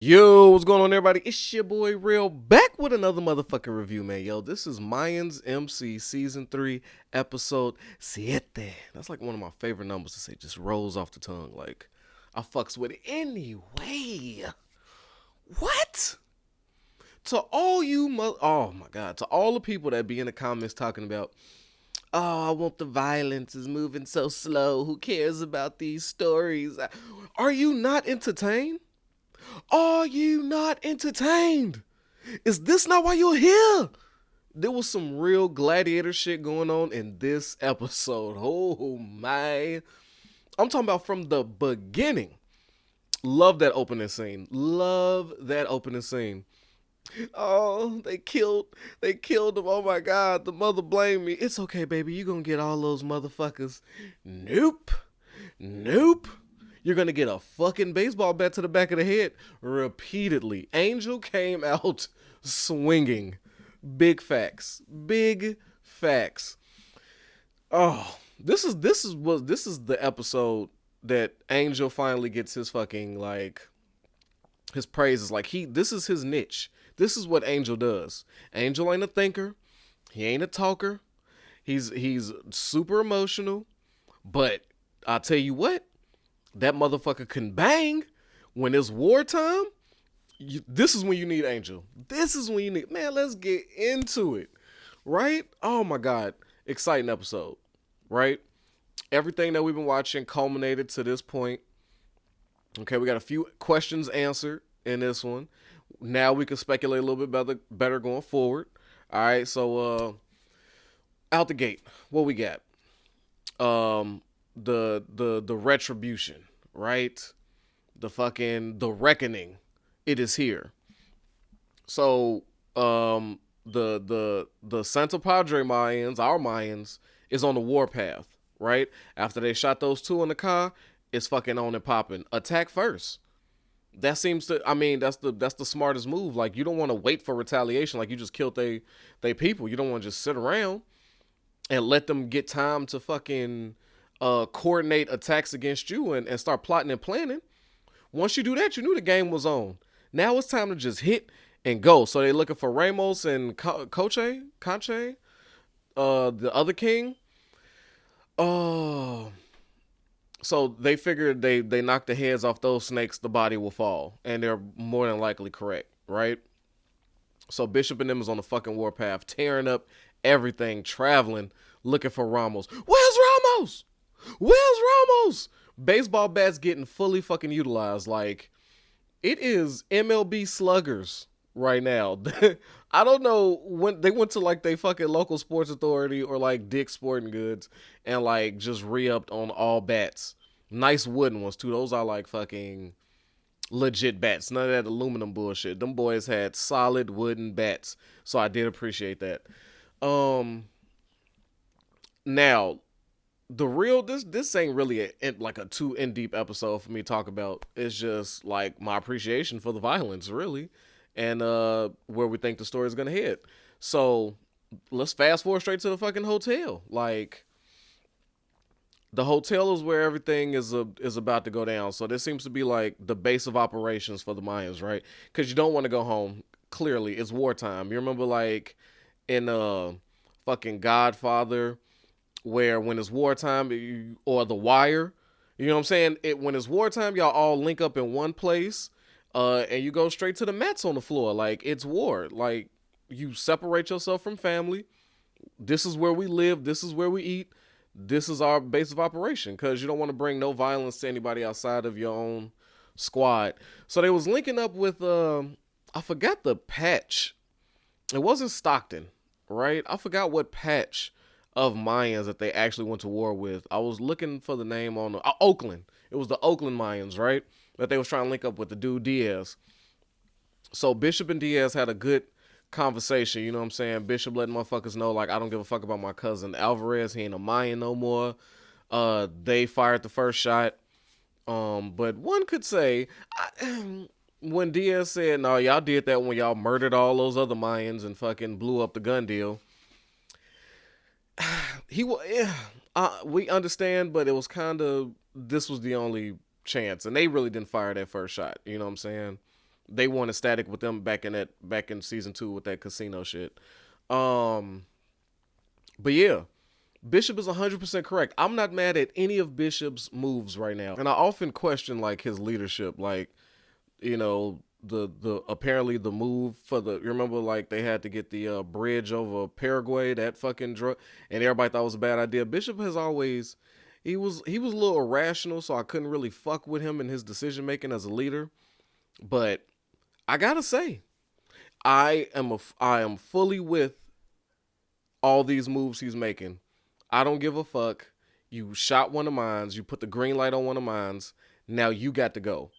Yo, what's going on, everybody? It's your boy Real back with another motherfucking review, man. Yo, this is Mayans MC Season 3, Episode Siete. That's like one of my favorite numbers to say, just rolls off the tongue. Like, I fucks with it anyway. What? To all you oh my god, to all the people that be in the comments talking about, oh, I want the violence is moving so slow. Who cares about these stories? Are you not entertained? Are you not entertained? Is this not why you're here? There was some real gladiator shit going on in this episode. Oh my. I'm talking about from the beginning. Love that opening scene. Love that opening scene. Oh, they killed him. Oh my god, the mother blamed me. It's okay, baby. You gonna get all those motherfuckers. Nope. Nope. You're gonna get a fucking baseball bat to the back of the head repeatedly. Angel came out swinging. Big facts. Big facts. Oh, this is the episode that Angel finally gets his fucking like his praises. Like this is his niche. This is what Angel does. Angel ain't a thinker. He ain't a talker. He's super emotional. But I'll tell you what, that motherfucker can bang when it's wartime. This is when you need Angel. This is when you need, man, let's get into it. Right? Oh my God. Exciting episode. Right? Everything that we've been watching culminated to this point. Okay, we got a few questions answered in this one. Now we can speculate a little bit better going forward. All right, so out the gate, what we got? The retribution, right? The reckoning. It is here. So the Santa Padre Mayans, our Mayans, is on the warpath, right? After they shot those two in the car, it's fucking on and popping. Attack first. That seems to, I mean, that's the smartest move. Like, you don't want to wait for retaliation. Like, you just killed they people. You don't want to just sit around and let them get time to fucking coordinate attacks against you and start plotting and planning. Once you do that, you knew the game was on. Now it's time to just hit and go. So they're looking for Ramos and Conche, the other king. Oh, so they figured they knock the heads off those snakes, the body will fall, and they're more than likely correct, right? So Bishop and them is on the fucking warpath, tearing up everything, traveling, looking for Ramos. Where's Ramos? Where's Ramos? Baseball bats getting fully fucking utilized. Like, it is MLB sluggers right now. I don't know when they went to like they fucking local sports authority or like Dick's Sporting Goods and like just re-upped on all bats. Nice wooden ones too. Those are like fucking legit bats. None of that aluminum bullshit. Them boys had solid wooden bats. So I did appreciate that. Um Now the real this ain't really like a too in deep episode for me to talk about. It's just like my appreciation for the violence, really, and where we think the story is gonna head. So let's fast forward straight to the fucking hotel. Like, the hotel is where everything is about to go down. So this seems to be like the base of operations for the Mayans, right? Because you don't want to go home. Clearly, it's wartime. You remember like in fucking Godfather, where when it's wartime, or The Wire, you know what I'm saying? When it's wartime, y'all all link up in one place, and you go straight to the mats on the floor. Like, it's war. Like, you separate yourself from family. This is where we live. This is where we eat. This is our base of operation, because you don't want to bring no violence to anybody outside of your own squad. So they was linking up with I forgot the patch. It wasn't Stockton, right? I forgot what patch of Mayans that they actually went to war with. I was looking for the name on Oakland. It was the Oakland Mayans, right? That they was trying to link up with the dude Diaz. So Bishop and Diaz had a good conversation, you know what I'm saying? Bishop letting motherfuckers know, like, I don't give a fuck about my cousin Alvarez. He ain't a Mayan no more. They fired the first shot. But one could say, when Diaz said, no, y'all did that when y'all murdered all those other Mayans and fucking blew up the gun deal. We understand, but it was kind of, this was the only chance, and they really didn't fire that first shot. You know what I'm saying? They weren't ecstatic with them back in season 2 with that casino shit. Um, but yeah, Bishop is 100% correct. I'm not mad at any of Bishop's moves right now, and I often question like his leadership, like the apparently the move for the, you remember like they had to get the bridge over Paraguay, that fucking drug, and everybody thought it was a bad idea. Bishop has always, he was a little irrational, so I couldn't really fuck with him in his decision making as a leader. But I gotta say, I am fully with all these moves he's making. I don't give a fuck. You shot one of mines. You put the green light on one of mines. Now you got to go.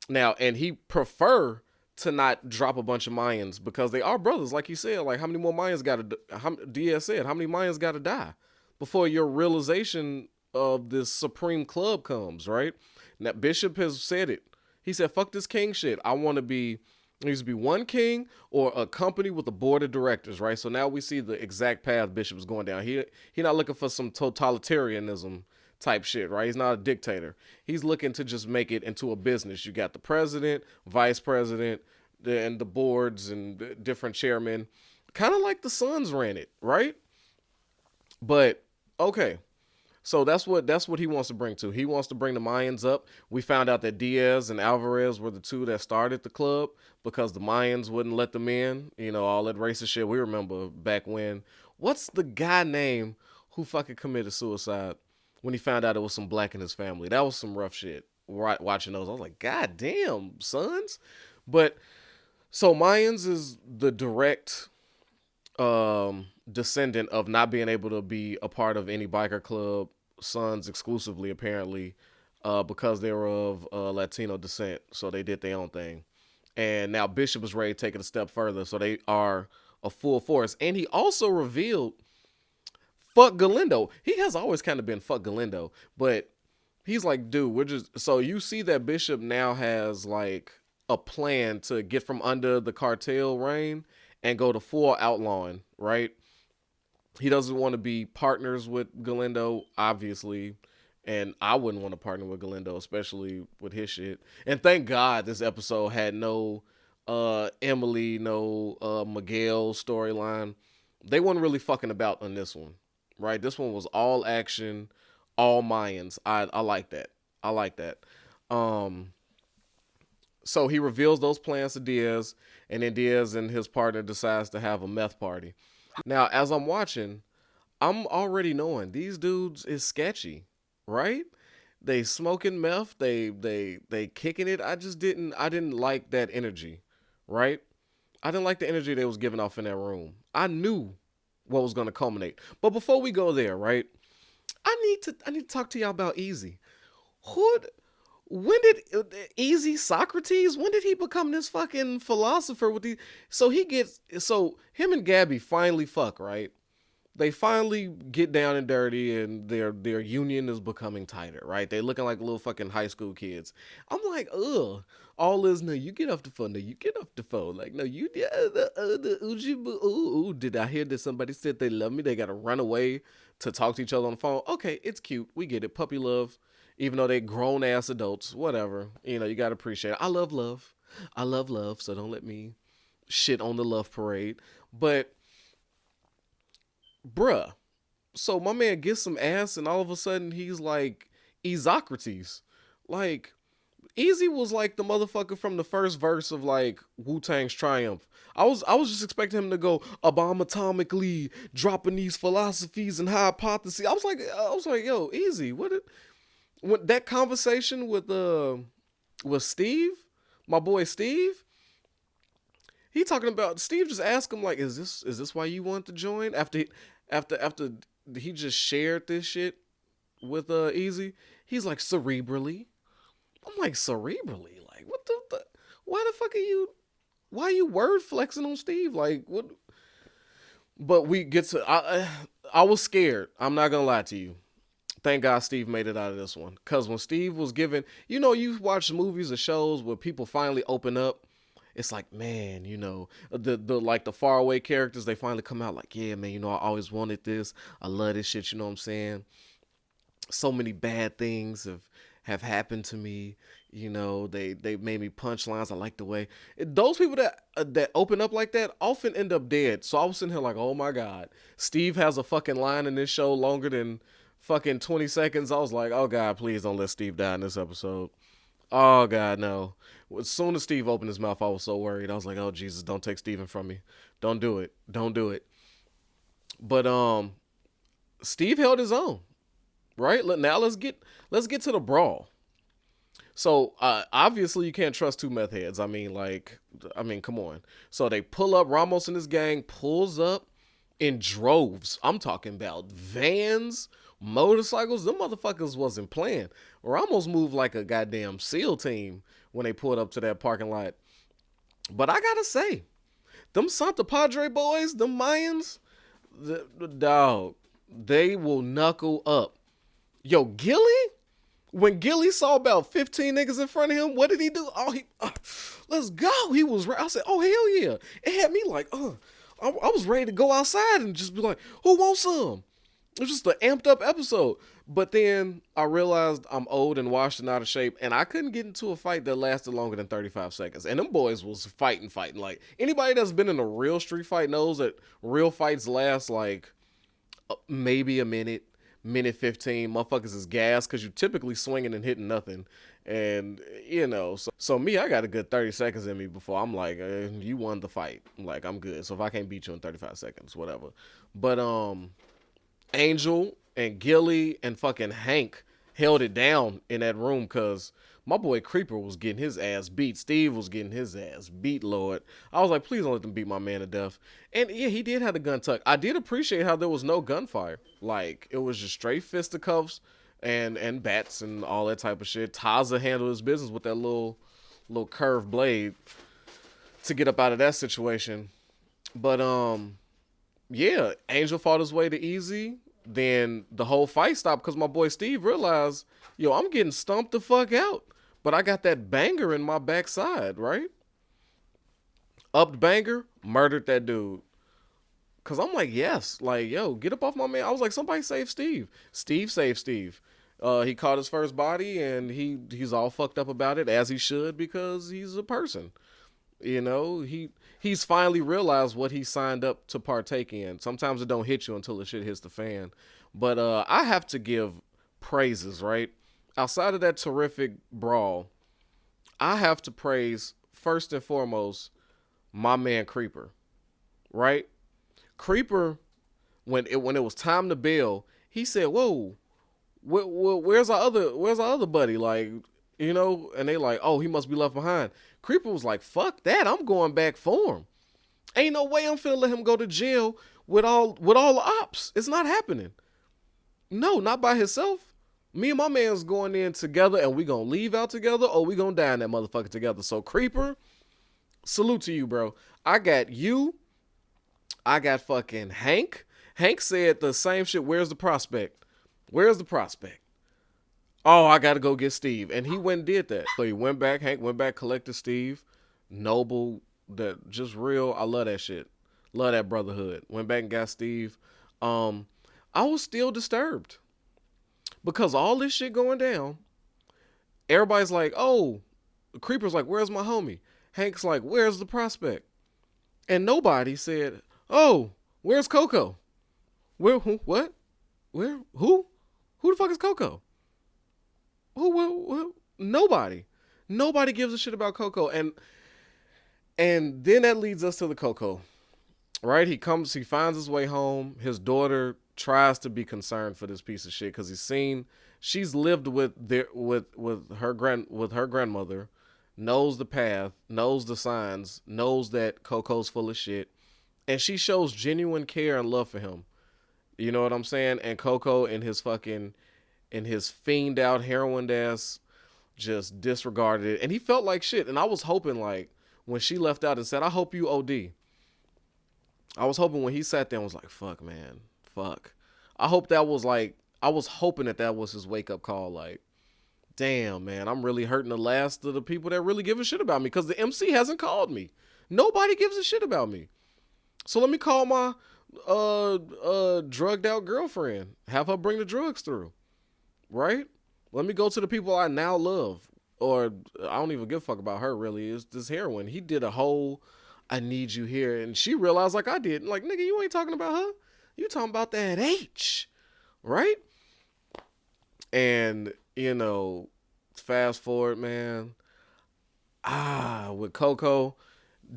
Now, and he prefer to not drop a bunch of Mayans because they are brothers, like you said. Like, how many more Mayans got to? Diaz said, how many Mayans got to die before your realization of this supreme club comes? Right now, Bishop has said it. He said, "Fuck this king shit. I want to be." There needs to be one king or a company with a board of directors, right? So now we see the exact path Bishop is going down. He not looking for some totalitarianism type shit, right? He's not a dictator. He's looking to just make it into a business. You got the president, vice president, and the boards and different chairmen, kind of like the Suns ran it, right? But okay, so that's what he wants to bring to. He wants to bring the Mayans up. We found out that Diaz and Alvarez were the two that started the club because the Mayans wouldn't let them in. All that racist shit we remember back when. What's the guy name who fucking committed suicide when he found out it was some black in his family? That was some rough shit. Right, watching those, I was like, God damn, sons. But so Mayans is the direct descendant of not being able to be a part of any biker club, Sons exclusively apparently, because they were of Latino descent, so they did their own thing. And now Bishop is ready to take it a step further, so they are a full force. And he also revealed, fuck Galindo. He has always kind of been fuck Galindo, but he's like, dude, we're just, so you see that Bishop now has like a plan to get from under the cartel reign and go to full outlawing, right? He doesn't want to be partners with Galindo, obviously. And I wouldn't want to partner with Galindo, especially with his shit. And thank God this episode had no Emily, no Miguel storyline. They weren't really fucking about on this one, right? This one was all action, all Mayans. I like that. I like that. Um, so he reveals those plans to Diaz, and then Diaz and his partner decides to have a meth party. Now, as I'm watching, I'm already knowing these dudes is sketchy, right? They smoking meth, they kicking it. I didn't like that energy, right? I didn't like the energy they was giving off in that room. I knew what was gonna culminate. But before we go there, right? I need to talk to y'all about Easy. Who when did Easy Socrates? When did he become this fucking philosopher with the? So him and Gabby finally fuck, right? They finally get down and dirty, and their union is becoming tighter, right? They looking like little fucking high school kids. I'm like, ugh. All is, no, you get off the phone. No, you get off the phone. Like, no, you the ooh, ooh. Did I hear that somebody said they love me? They gotta run away to talk to each other on the phone. Okay, it's cute. We get it. Puppy love. Even though they grown ass adults, whatever. You gotta appreciate it. I love love. I love love. So don't let me shit on the love parade. But bruh, so my man gets some ass, and all of a sudden he's like Isocrates. Like, Easy was like the motherfucker from the first verse of like Wu Tang's Triumph. I was just expecting him to go abomatomically dropping these philosophies and hypotheses. I was like, yo, Easy, what that conversation with Steve, my boy Steve, he talking about, Steve just asked him like, is this why you want to join? After he just shared this shit with Easy, he's like, cerebrally. I'm like, cerebrally? Like, what the why the fuck are you, why are you word flexing on Steve? Like, what? But we get to, I was scared. I'm not gonna lie to you. Thank God Steve made it out of this one. Cause when Steve was given, you watch movies or shows where people finally open up. It's like, man, the like the faraway characters, they finally come out like, yeah, man, I always wanted this. I love this shit, you know what I'm saying? So many bad things have happened to me. They made me punchlines. I like the way those people that open up like that often end up dead. So I was sitting here like, oh my god, Steve has a fucking line in this show longer than fucking 20 seconds. I was like, oh god, please don't let Steve die in this episode. Oh god, no. As soon as Steve opened his mouth, I was so worried. I was like, oh Jesus, don't take Steven from me. Don't do it. Don't do it. But Steve held his own, right? Now let's get to the brawl. So obviously you can't trust two meth heads. I mean, come on. So they pull up. Ramos and his gang pulls up in droves. I'm talking about vans, motorcycles. Them motherfuckers wasn't playing. Ramos moved like a goddamn SEAL team when they pulled up to that parking lot. But I gotta say, them Santa Padre boys, them Mayans, the dog, they will knuckle up. Yo, Gilly? When Gilly saw about 15 niggas in front of him, what did he do? Let's go. He was, I said, oh, hell yeah. It had me like, I was ready to go outside and just be like, who wants some? It was just an amped up episode. But then I realized I'm old and washed and out of shape, and I couldn't get into a fight that lasted longer than 35 seconds. And them boys was fighting. Like, anybody that's been in a real street fight knows that real fights last like maybe a minute 15. Motherfuckers is gas because you typically swinging and hitting nothing. And, so me, I got a good 30 seconds in me before I'm like, you won the fight. Like, I'm good. So if I can't beat you in 35 seconds, whatever. But, Angel and Gilly and fucking Hank held it down in that room because my boy Creeper was getting his ass beat. Steve was getting his ass beat, Lord. I was like, please don't let them beat my man to death. And yeah, he did have the gun tuck. I did appreciate how there was no gunfire. Like, it was just straight fisticuffs and bats and all that type of shit. Taza handled his business with that little curved blade to get up out of that situation. But yeah, Angel fought his way to easy. Then the whole fight stopped because my boy Steve realized, yo, I'm getting stumped the fuck out. But I got that banger in my backside, right? Upped banger, murdered that dude. Cause I'm like, yes, like, yo, get up off my man. I was like, somebody save Steve. Steve saved Steve. He caught his first body and he's all fucked up about it, as he should, because he's a person. He's finally realized what he signed up to partake in. Sometimes it don't hit you until the shit hits the fan. But I have to give praises, right? Outside of that terrific brawl, I have to praise first and foremost my man Creeper, right? Creeper, when it was time to bail, he said, "Whoa, where's our other buddy?" Like, and they like, "Oh, he must be left behind." Creeper was like, "Fuck that, I'm going back for him. Ain't no way I'm finna let him go to jail with all the ops. It's not happening. No, not by himself. Me and my man's going in together, and we gonna leave out together, or we gonna die in that motherfucker together." So Creeper, salute to you, bro. I got you. I got fucking Hank. Hank said the same shit. Where's the prospect? Where's the prospect? Oh, I gotta go get Steve. And he went and did that. So he went back, Hank went back, collected Steve. Noble, that just real. I love that shit. Love that brotherhood. Went back and got Steve. I was still disturbed. Because all this shit going down, everybody's like, oh, the Creeper's like, where's my homie? Hank's like, where's the prospect? And nobody said, oh, where's Coco? Where, who, what? Where, who? Who the fuck is Coco? Who? Nobody. Nobody gives a shit about Coco. And then that leads us to the Coco, right? He finds his way home. His daughter tries to be concerned for this piece of shit because she's lived with her grandmother, knows the path, knows the signs, knows that Coco's full of shit, and she shows genuine care and love for him. You know what I'm saying? And Coco in his fiend out heroin ass just disregarded it, and he felt like shit. And I was hoping, like, when she left out and said, "I hope you OD," I was hoping when he sat there and was like, "Fuck, man, fuck." I was hoping that was his wake up call. Like, damn, man, I'm really hurting the last of the people that really give a shit about me because the MC hasn't called me. Nobody gives a shit about me. So let me call my drugged out girlfriend. Have her bring the drugs through. Right? Let me go to the people I now love. or I don't even give a fuck about her really, is this heroine. He did a whole I need you here, and she realized like I did. Like, nigga, you ain't talking about her. You talking about that H, right? And, fast forward, man. With Coco,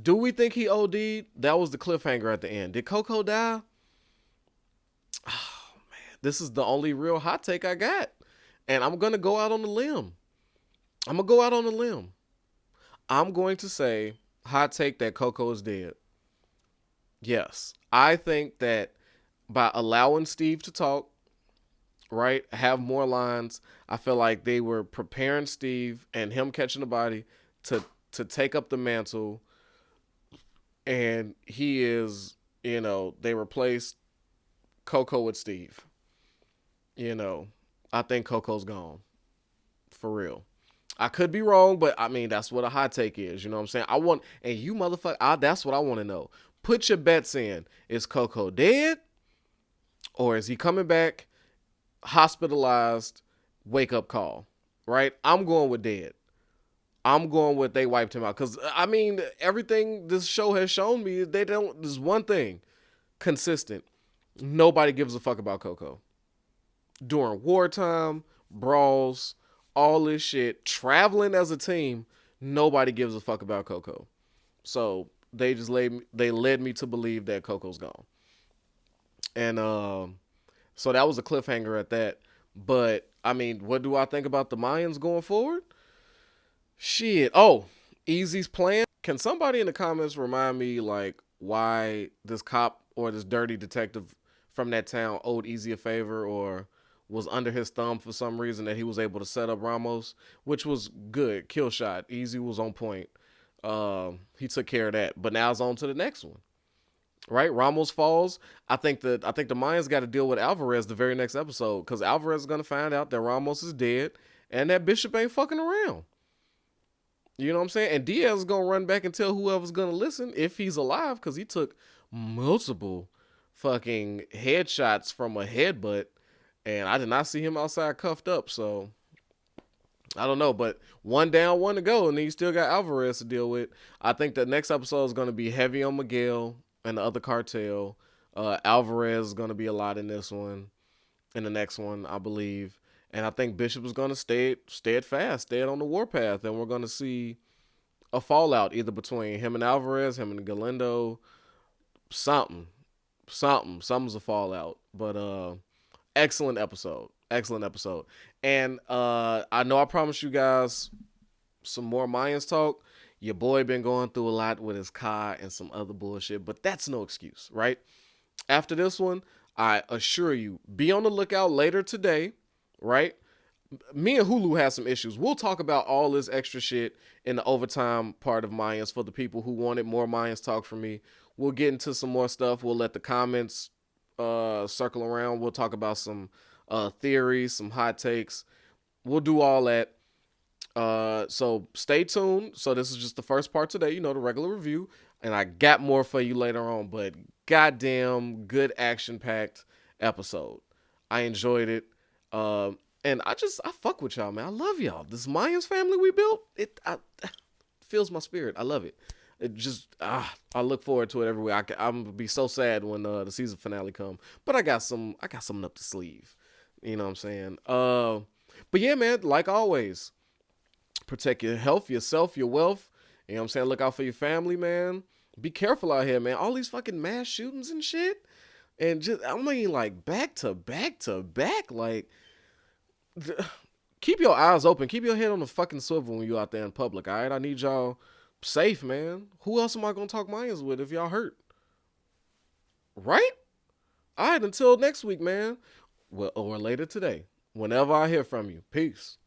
do we think he OD'd? That was the cliffhanger at the end. Did Coco die? Oh, man. This is the only real hot take I got. And I'm going to go out on a limb. I'm going to say, hot take, that Coco is dead. Yes. I think that by allowing Steve to talk, right, have more lines, I feel like they were preparing Steve and him catching the body to take up the mantle. And he is, they replaced Coco with Steve. I think Coco's gone. For real. I could be wrong, but I mean, that's what a hot take is. You know what I'm saying? And you motherfucker, that's what I want to know. Put your bets in. Is Coco dead? Or is he coming back, hospitalized, wake up call? Right? I'm going with dead. I'm going with they wiped him out. Because, I mean, everything this show has shown me, there's one thing consistent. Nobody gives a fuck about Coco. During wartime, brawls, all this shit, traveling as a team, nobody gives a fuck about Coco. So they led me to believe that Coco's gone. And so that was a cliffhanger at that. But I mean, what do I think about the Mayans going forward? Shit. Oh, Easy's plan. Can somebody in the comments remind me like why this cop or this dirty detective from that town owed Easy a favor or was under his thumb for some reason, that he was able to set up Ramos, which was good. Kill shot. Easy was on point. He took care of that. But now it's on to the next one. Right? Ramos falls. I think the Mayans got to deal with Alvarez the very next episode, because Alvarez is going to find out that Ramos is dead and that Bishop ain't fucking around. You know what I'm saying? And Diaz is going to run back and tell whoever's going to listen, if he's alive, because he took multiple fucking headshots from a headbutt. And I did not see him outside cuffed up, so I don't know. But one down, one to go, and then you still got Alvarez to deal with. I think the next episode is going to be heavy on Miguel and the other cartel. Alvarez is going to be a lot in this one, in the next one, I believe. And I think Bishop is going to stay on the warpath, and we're going to see a fallout either between him and Alvarez, him and Galindo, something's a fallout. But excellent episode. And I know I promised you guys some more Mayans talk. Your boy been going through a lot with his car and some other bullshit, but that's no excuse, right? After this one, I assure you, be on the lookout later today, right? Me and Hulu have some issues. We'll talk about all this extra shit in the overtime part of Mayans for the people who wanted more Mayans talk from me. We'll get into some more stuff. We'll let the comments circle around. We'll talk about some theories, some hot takes. We'll do all that. So stay tuned. So this is just the first part today, the regular review. And I got more for you later on, but goddamn good action-packed episode. I enjoyed it. And I fuck with y'all, man. I love y'all. This Mayans family we built, it fills my spirit. I love it. It just, I look forward to it every week. I'm gonna be so sad when the season finale come. But I got something up the sleeve. You know what I'm saying? But yeah, man, like always, protect your health, yourself, your wealth. You know what I'm saying? Look out for your family, man. Be careful out here, man. All these fucking mass shootings and shit. And just, I mean, like, back to back to back. Like, keep your eyes open. Keep your head on the fucking swivel when you out there in public, all right? I need y'all safe, man. Who else am I going to talk Mayans with if y'all hurt? Right? All right, until next week, man. Well, or later today. Whenever I hear from you. Peace.